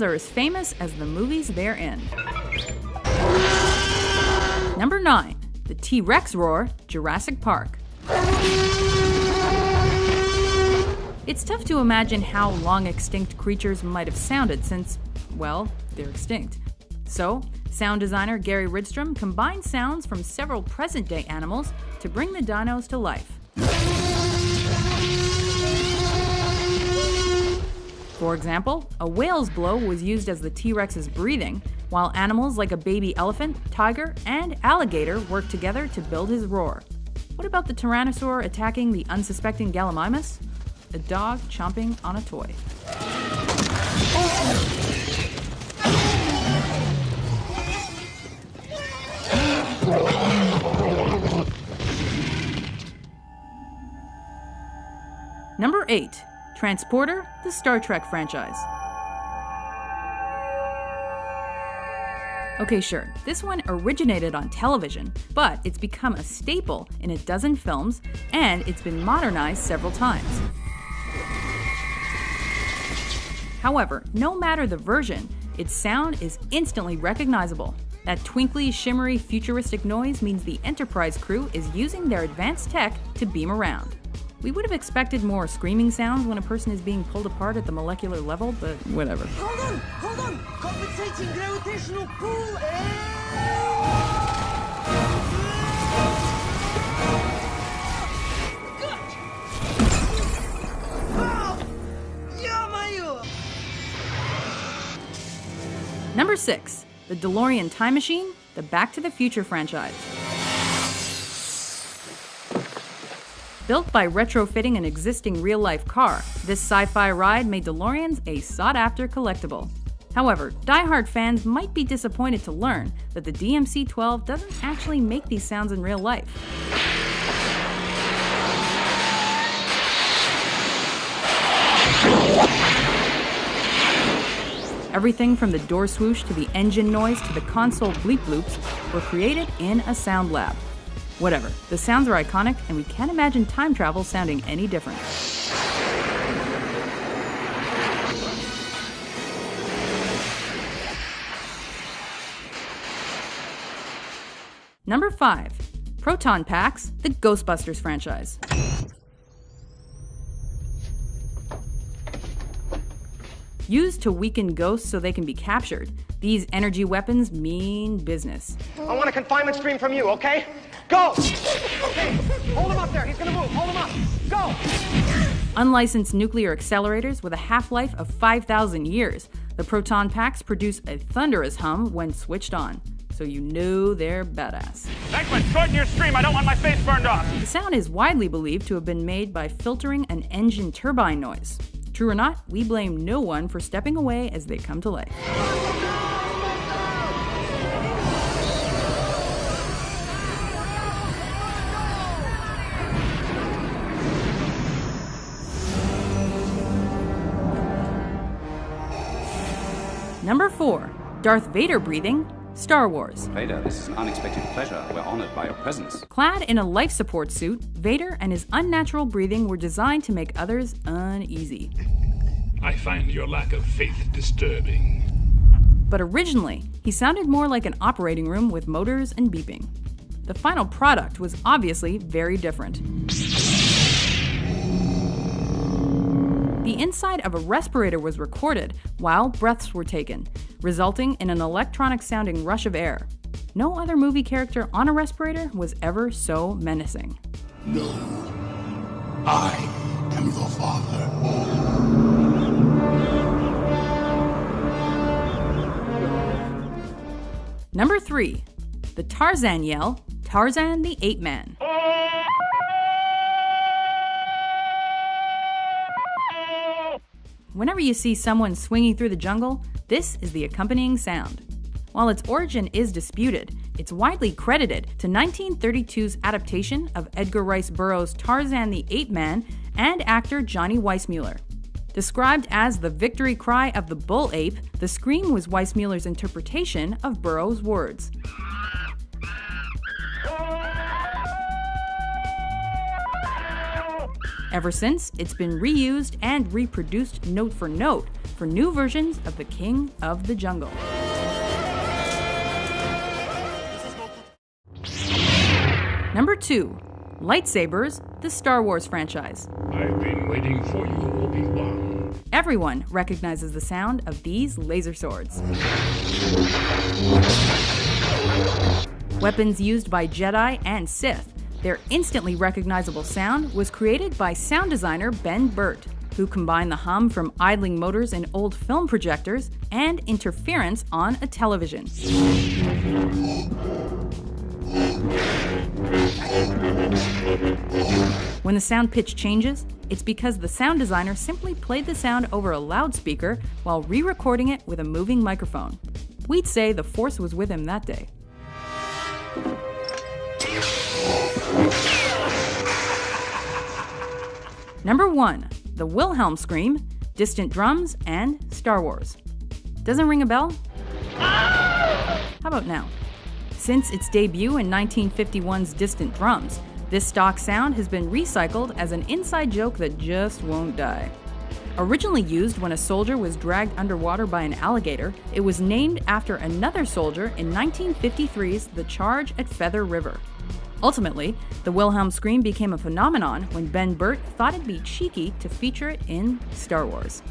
are as famous as the movies they're in. Number 9. The T-Rex roar, Jurassic Park. It's tough to imagine how long-extinct creatures might have sounded since, well, they're extinct. So, sound designer Gary Rydstrom combined sounds from several present-day animals to bring the dinos to life. For example, a whale's blow was used as the T-Rex's breathing, while animals like a baby elephant, tiger, and alligator worked together to build his roar. What about the Tyrannosaur attacking the unsuspecting Gallimimus? A dog chomping on a toy. Number 8. Transporter, the Star Trek franchise. Okay, sure, this one originated on television, but it's become a staple in a dozen films, and it's been modernized several times. However, no matter the version, its sound is instantly recognizable. That twinkly, shimmery, futuristic noise means the Enterprise crew is using their advanced tech to beam around. We would have expected more screaming sounds when a person is being pulled apart at the molecular level, but whatever. Hold on! Compensating gravitational pull Number 6. The DeLorean Time Machine, the Back to the Future franchise. Built by retrofitting an existing real-life car, this sci-fi ride made DeLoreans a sought-after collectible. However, die-hard fans might be disappointed to learn that the DMC-12 doesn't actually make these sounds in real life. Everything from the door swoosh to the engine noise to the console bleep bloops were created in a sound lab. Whatever, the sounds are iconic, and we can't imagine time travel sounding any different. Number 5. Proton Packs, the Ghostbusters franchise. Used to weaken ghosts so they can be captured, these energy weapons mean business. I want a confinement stream from you, okay? Go! Okay, hold him up there. He's gonna move. Hold him up. Go! Unlicensed nuclear accelerators with a half-life of 5,000 years, the proton packs produce a thunderous hum when switched on, so you know they're badass. Beckman, shorten your stream. I don't want my face burned off. The sound is widely believed to have been made by filtering an engine turbine noise. True or not, we blame no one for stepping away as they come to life. Number 4. Darth Vader breathing, Star Wars. Vader, this is an unexpected pleasure. We're honored by your presence. Clad in a life support suit, Vader and his unnatural breathing were designed to make others uneasy. I find your lack of faith disturbing. But originally, he sounded more like an operating room with motors and beeping. The final product was obviously very different. The inside of a respirator was recorded while breaths were taken, resulting in an electronic-sounding rush of air. No other movie character on a respirator was ever so menacing. No, I am your father. Number 3. The Tarzan yell, Tarzan the Ape Man. Whenever you see someone swinging through the jungle, this is the accompanying sound. While its origin is disputed, it's widely credited to 1932's adaptation of Edgar Rice Burroughs' Tarzan the Ape Man and actor Johnny Weissmuller. Described as the victory cry of the bull ape, the scream was Weissmuller's interpretation of Burroughs' words. Ever since, it's been reused and reproduced note for note, for new versions of the King of the Jungle. Number 2. Lightsabers, the Star Wars franchise. I've been waiting for you, Obi-Wan. Everyone recognizes the sound of these laser swords. Weapons used by Jedi and Sith, their instantly recognizable sound was created by sound designer Ben Burtt, who combined the hum from idling motors in old film projectors and interference on a television. When the sound pitch changes, it's because the sound designer simply played the sound over a loudspeaker while re-recording it with a moving microphone. We'd say the Force was with him that day. Number 1. The Wilhelm Scream, Distant Drums, and Star Wars. Doesn't ring a bell? How about now? Since its debut in 1951's Distant Drums, this stock sound has been recycled as an inside joke that just won't die. Originally used when a soldier was dragged underwater by an alligator, it was named after another soldier in 1953's The Charge at Feather River. Ultimately, the Wilhelm Scream became a phenomenon when Ben Burtt thought it'd be cheeky to feature it in Star Wars.